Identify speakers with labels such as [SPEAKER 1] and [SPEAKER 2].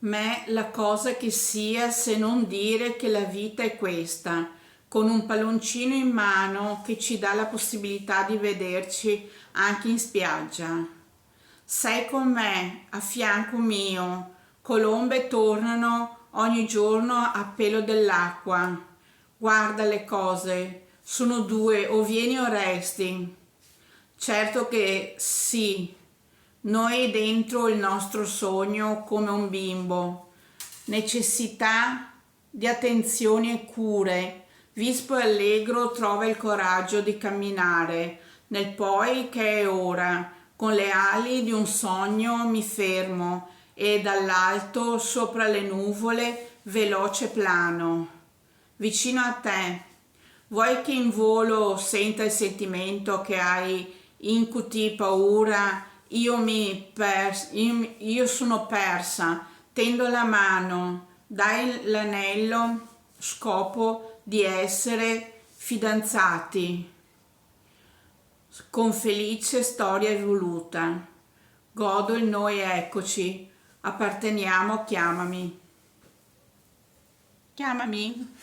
[SPEAKER 1] me la cosa che sia se non dire che la vita è questa, con un palloncino in mano che ci dà la possibilità di vederci anche in spiaggia. Sei con me, a fianco mio, colombe tornano ogni giorno a pelo dell'acqua. Guarda le cose, sono due, o vieni o resti. Certo che sì, noi dentro il nostro sogno come un bimbo, necessità di attenzioni e cure, vispo e allegro trova il coraggio di camminare nel poi che è ora, con le ali di un sogno mi fermo e dall'alto sopra le nuvole veloce plano, vicino a te. Vuoi che in volo senta il sentimento che hai incuti paura? Io sono persa, tendo la mano, dai l'anello, scopo di essere fidanzati, con felice storia evoluta. Godo il noi eccoci, apparteniamo, chiamami. Chiamami.